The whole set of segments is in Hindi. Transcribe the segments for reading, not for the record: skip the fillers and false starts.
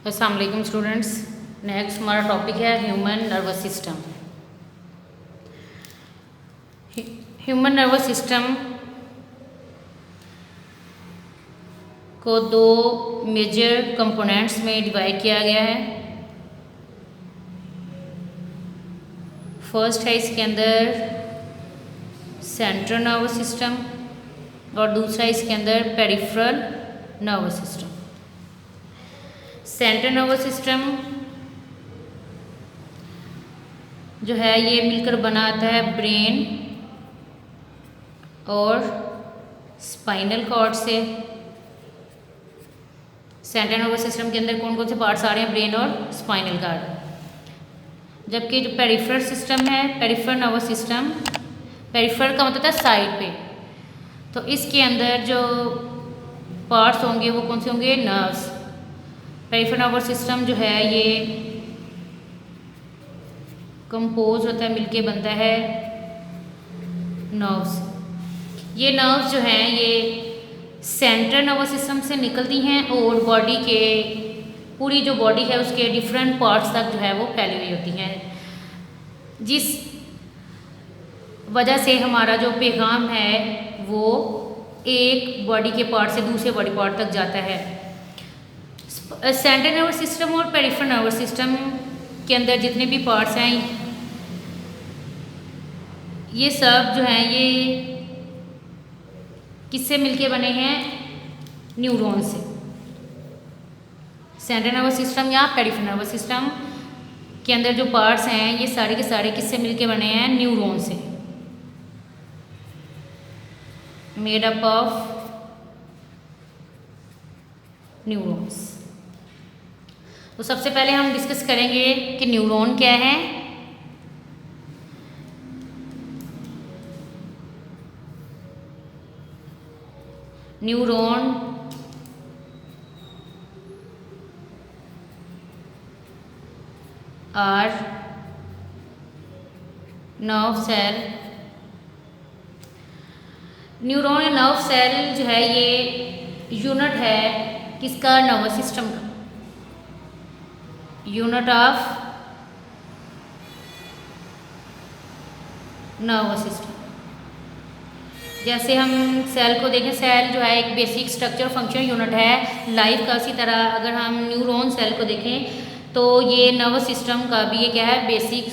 अस्सलाम वालेकुम स्टूडेंट्स। नेक्स्ट हमारा टॉपिक है human nervous system. Human nervous system को दो मेजर कंपोनेंट्स में डिवाइड किया गया है। फर्स्ट है इसके अंदर सेंट्रल नर्वस सिस्टम और दूसरा इसके अंदर peripheral nervous system. Central nervous system जो है ये मिलकर बनाता है ब्रेन और स्पाइनल कॉर्ड से। सेंट्रल नर्वस सिस्टम के अंदर कौन कौन से पार्ट्स आ रहे हैं? ब्रेन और स्पाइनल कॉर्ड। जबकि जो पेरिफेरल सिस्टम है, पेरिफेरल नर्वस सिस्टम, पेरिफेरल का मतलब है साइड पे, तो इसके अंदर जो पार्ट्स होंगे वो कौन से होंगे? नर्व्स। पेरिफेरल नर्वस सिस्टम जो है ये कंपोज होता है, मिलके बनता है नर्व्स। ये नर्व्स जो हैं ये सेंट्रल नर्वस सिस्टम से निकलती हैं और बॉडी के पूरी जो बॉडी है उसके डिफरेंट पार्ट्स तक जो है वो फैली हुई होती हैं, जिस वजह से हमारा जो पैगाम है वो एक बॉडी के पार्ट से दूसरे बॉडी पार्ट तक जाता है। सेंट्रल नर्वस सिस्टम और पेरिफेरल नर्वस सिस्टम के अंदर जितने भी पार्ट्स हैं ये सब जो हैं ये किससे मिलके बने हैं? न्यूरॉन से। सेंट्रल नर्वस सिस्टम या पेरिफेरल नर्वस सिस्टम के अंदर जो पार्ट्स हैं ये सारे के सारे किससे मिलके बने हैं? न्यूरॉन से। Made up of neurons. तो सबसे पहले हम डिस्कस करेंगे कि न्यूरॉन क्या है। Neuron or nerve cell. Neuron या नर्व सेल जो है ये यूनिट है किसका? नर्वस सिस्टम का। Unit of nervous system. जैसे हम सेल को देखें, सेल जो है एक बेसिक स्ट्रक्चर फंक्शन यूनिट है लाइफ का। इसी तरह अगर हम न्यूरॉन सेल को देखें तो ये नर्वस सिस्टम का भी ये क्या है? बेसिक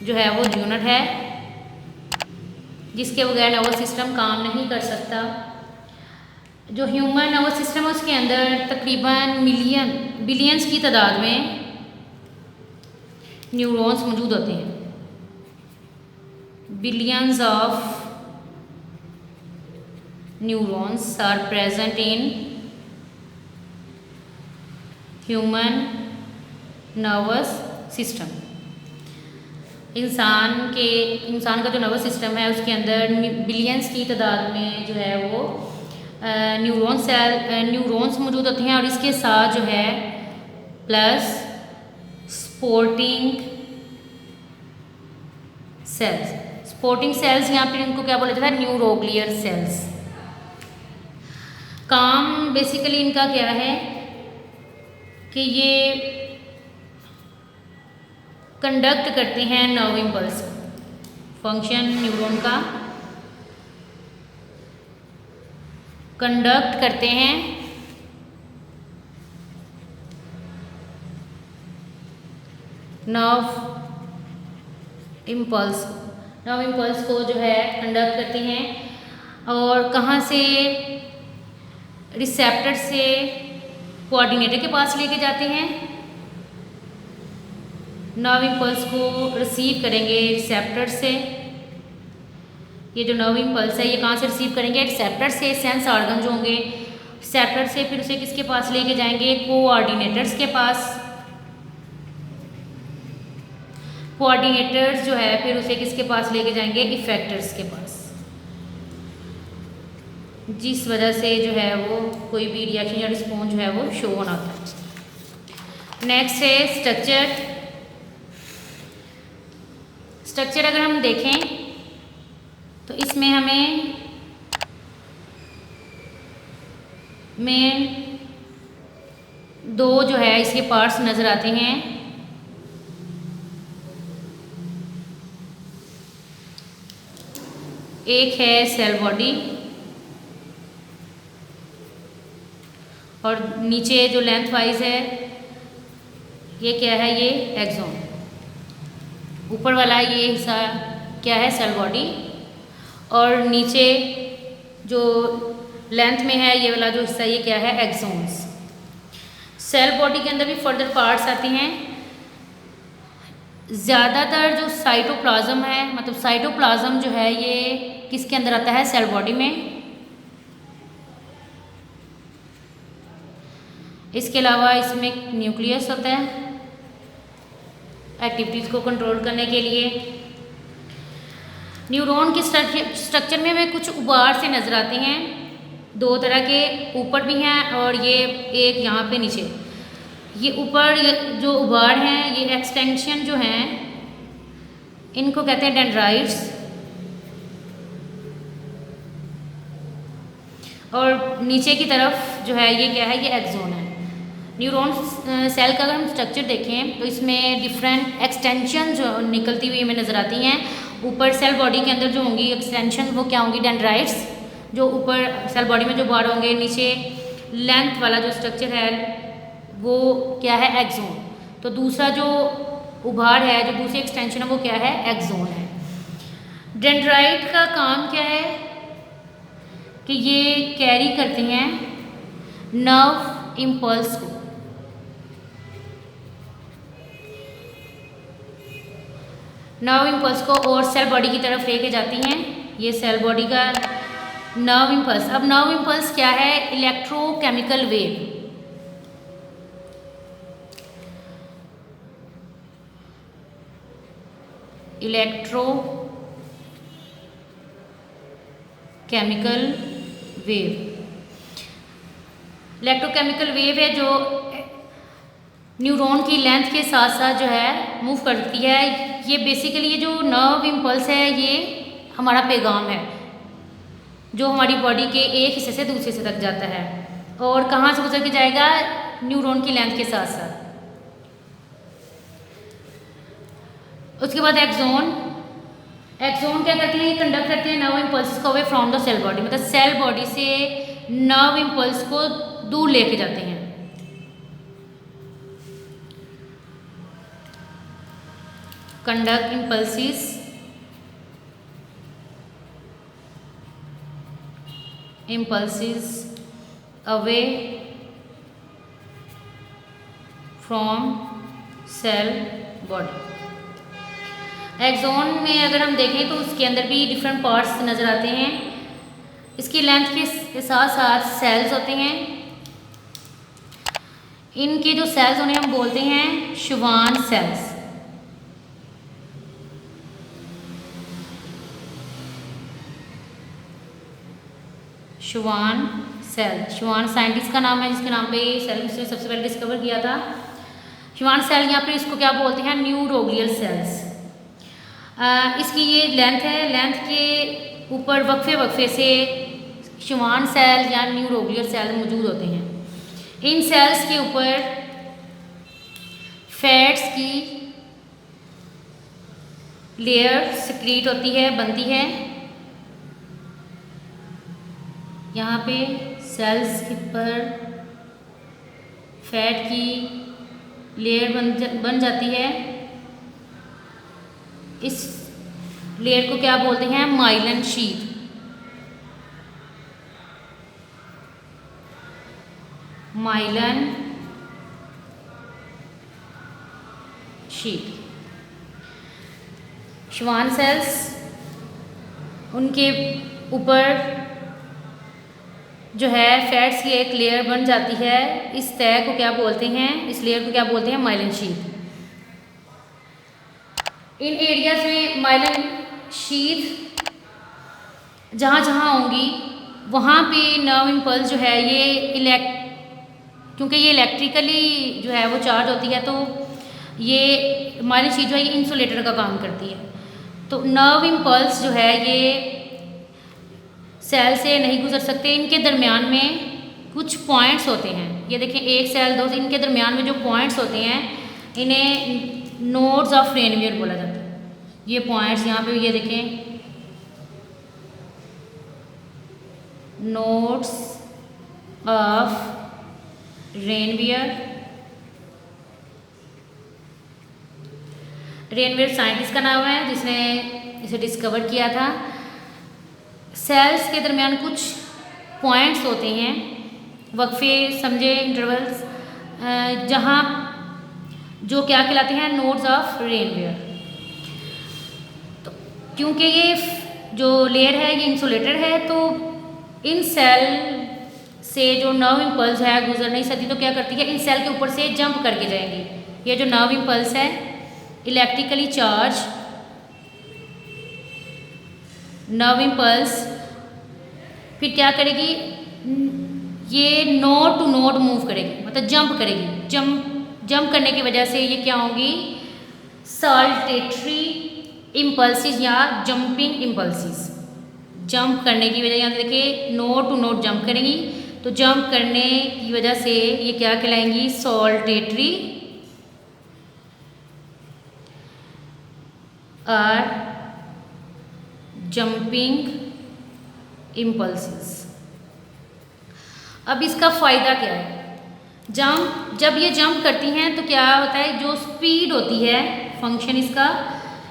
जो है वो यूनिट है, जिसके बगैर नर्वस सिस्टम काम नहीं कर सकता। जो ह्यूमन नर्वस सिस्टम है उसके अंदर तकरीबन बिलियंस की तादाद में न्यूरॉन्स मौजूद होते हैं। Billions of neurons are present in human nervous system। इंसान का जो नर्वस सिस्टम है उसके अंदर बिलियंस की तादाद में जो है वो न्यूरॉन्स मौजूद होते हैं। और इसके साथ जो है प्लस स्पोर्टिंग सेल्स यहाँ पे इनको क्या बोला जाता है? न्यूरोग्लियर सेल्स। काम बेसिकली इनका क्या है कि ये कंडक्ट करते हैं नर्व इम्पल्स। फंक्शन न्यूरॉन का कंडक्ट करते हैं नर्व इम्पल्स को जो है कंडक्ट करते हैं। और कहाँ से? रिसेप्टर से कोऑर्डिनेटर के पास लेके जाते हैं। नर्व इम्पल्स को रिसीव करेंगे रिसेप्टर से। ये जो नर्व इम्पल्स है ये कहाँ से रिसीव करेंगे? रिसेप्टर से। सेंस ऑर्गन जो होंगे रिसेप्टर से फिर उसे किसके पास लेके जाएंगे? कोऑर्डिनेटर्स के पास। कोऑर्डिनेटर्स जो है फिर उसे किसके पास लेके जाएंगे? इफेक्टर्स के पास, जिस वजह से जो है वो कोई भी रिएक्शन या रिस्पॉन्स जो है वो शो होना होता है। नेक्स्ट है स्ट्रक्चर अगर हम देखें तो इसमें हमें दो जो है इसके पार्ट्स नज़र आते हैं। एक है सेल बॉडी और नीचे जो लेंथ वाइज है ये क्या है, ये एक्सोन। ऊपर वाला ये हिस्सा क्या है, सेल बॉडी, और नीचे जो लेंथ में है ये वाला जो हिस्सा ये क्या है, एक्सोन्स। सेल बॉडी के अंदर भी फर्दर पार्ट्स आते हैं। ज़्यादातर जो साइटोप्लाज्म है, मतलब साइटोप्लाज्म जो है ये किसके अंदर आता है, सेल बॉडी में। इसके अलावा इसमें न्यूक्लियस होता है एक्टिविटीज़ को कंट्रोल करने के लिए। न्यूरॉन के स्ट्रक्चर में हमें कुछ उभार से नज़र आते हैं, दो तरह के, ऊपर भी हैं और ये एक यहाँ पे नीचे। ये ऊपर जो उभार हैं ये एक्सटेंशन जो हैं इनको कहते हैं डेंड्राइट्स, और नीचे की तरफ जो है ये क्या है, ये एक्सोन है। न्यूरॉन सेल का अगर हम स्ट्रक्चर देखें तो इसमें डिफरेंट एक्सटेंशन जो निकलती हुई हमें नज़र आती हैं। ऊपर सेल बॉडी के अंदर जो होंगी एक्सटेंशन वो क्या होंगी, डेंड्राइट्स, जो ऊपर सेल बॉडी में जो बार होंगे। नीचे लेंथ वाला जो स्ट्रक्चर है वो क्या है, एक्सोन। तो दूसरा जो उभार है, जो दूसरी एक्सटेंशन है वो क्या है, एक्सोन है। डेंड्राइट का काम क्या है कि ये कैरी करते हैं नर्व इम्पल्स को। नर्व इम्पल्स को और सेल बॉडी की तरफ लेके जाती हैं। ये सेल बॉडी का नर्व इम्पल्स। अब नर्व इम्पल्स क्या है, electrochemical wave. Electrochemical wave, electrochemical wave है जो न्यूरॉन की लेंथ के साथ साथ जो है मूव करती है। ये बेसिकली ये जो नर्व इम्पल्स है ये हमारा पैगाम है जो हमारी बॉडी के एक हिस्से से दूसरे हिस्से तक जाता है, और कहाँ से गुजर के जाएगा, न्यूरॉन की लेंथ के साथ साथ। उसके बाद एक्सोन। एक्सोन क्या करते हैं, ये कंडक्ट करते हैं नर्व इम्पल्स को away from the cell body, मतलब सेल बॉडी से नर्व इम्पल्स को दूर लेके जाते हैं। Conduct impulses away from cell body. Axon में अगर हम देखें तो उसके अंदर भी डिफरेंट पार्ट्स नज़र आते हैं। इसकी लेंथ के साथ साथ सेल्स होते हैं। इनके जो सेल्स उन्हें हम बोलते हैं श्वान सेल्स। श्वान सेल, श्वान साइंटिस्ट का नाम है जिसके नाम पे सेल से सबसे पहले डिस्कवर किया था। श्वान सेल, यहाँ पे इसको क्या बोलते हैं, न्यूरोग्लियल सेल्स। इसकी ये लेंथ है, लेंथ के ऊपर वक्फे से श्वान सेल या न्यूरोग्लियल सेल मौजूद होते हैं। इन सेल्स के ऊपर फैट्स की लेयर सिक्रीट होती है, बनती है। यहाँ पे सेल्स के ऊपर फैट की लेयर बन जाती है। इस लेयर को क्या बोलते हैं, myelin sheath. Myelin sheath. Schwann cells, उनके ऊपर जो है फैट्स की एक लेयर बन जाती है। इस तह को क्या बोलते हैं, इस लेयर को क्या बोलते हैं, माइलिन शीथ। इन एरियाज में माइलिन शीथ जहाँ जहाँ होंगी वहाँ पे नर्व इम्पल्स जो है ये क्योंकि ये इलेक्ट्रिकली जो है वो चार्ज होती है, तो ये माइलिन शीथ जो है ये इंसुलेटर का काम करती है। तो नर्व इम्पल्स जो है ये सेल से नहीं गुजर सकते, इनके दरमियान में कुछ पॉइंट्स होते हैं, ये देखें एक सेल दो, इनके दरमियान में जो पॉइंट्स होते हैं इन्हें नोड्स ऑफ रेनवियर बोला जाता है। ये पॉइंट्स यहाँ पे ये देखें, nodes of Ranvier. Ranvier scientist का नाम है जिसने इसे डिस्कवर किया था। सेल्स के दरमियान कुछ पॉइंट्स होते हैं, वक्फे समझे, इंटरवल्स, जहाँ जो क्या कहलाते हैं, नोड्स ऑफ रेनवियर। तो क्योंकि ये जो लेयर है ये इंसुलेटेड है, तो इन सेल से जो नर्व इम्पल्स है गुजर नहीं सकती, तो क्या करती है, इन सेल के ऊपर से जंप करके जाएंगी। ये जो नर्व इम्पल्स है इलेक्ट्रिकली चार्ज नर्व इम्पल्स फिर क्या करेगी, ये नोड टू नोड मूव करेगी, मतलब जंप करेगी। जंप करने की वजह से ये क्या होंगी, साल्टेटरी इम्पल्सिस या जंपिंग इम्पल्सिस। जंप करने की वजह, यहाँ देखिए नोड टू नोड जंप करेंगी, तो जंप करने की वजह से ये क्या कहलाएंगी, साल्टेटरी और जंपिंग इम्पल्सिस। अब इसका फ़ायदा क्या है, जब ये जंप करती हैं तो क्या होता है, जो स्पीड होती है, फंक्शन इसका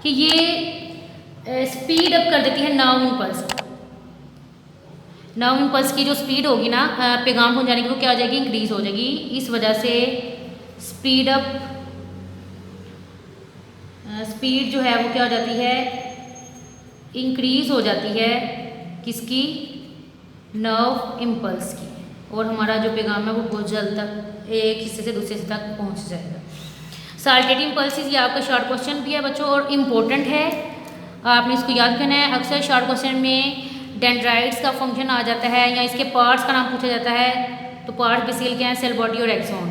कि ये स्पीड अप कर देती है नर्व इम्पल्स। नर्व इम्पल्स की जो स्पीड होगी ना, पैगाम पहुंचाने की, वो क्या हो जाएगी, इंक्रीज हो जाएगी। इस वजह से स्पीड जो है वो क्या हो जाती है, इंक्रीज हो जाती है, किसकी, नर्व इम्पल्स की, और हमारा जो पैगाम है वो बहुत जल्द तक एक हिस्से से दूसरे हिस्से तक पहुंच जाएगा। साल्टेटरी इम्पल्सिस, ये आपका शॉर्ट क्वेश्चन भी है बच्चों और इम्पोर्टेंट है, आपने इसको याद करना है। अक्सर शॉर्ट क्वेश्चन में डेंड्राइट्स का फंक्शन आ जाता है या इसके पार्ट्स का नाम पूछा जाता है, तो पार्ट बेसिकली क्या है, सेल बॉडी और एक्सॉन,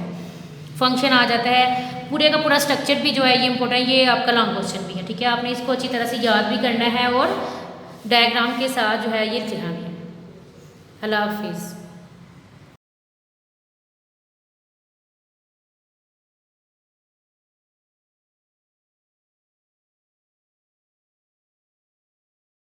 फंक्शन आ जाता है। पूरे का पूरा स्ट्रक्चर भी जो है ये इंपॉर्टेंट, ये आपका लॉन्ग क्वेश्चन भी है, ठीक है। आपने इसको अच्छी तरह से याद भी करना है और डायग्राम के साथ जो है ये लिखना भी है। अल्लाह हाफिज़।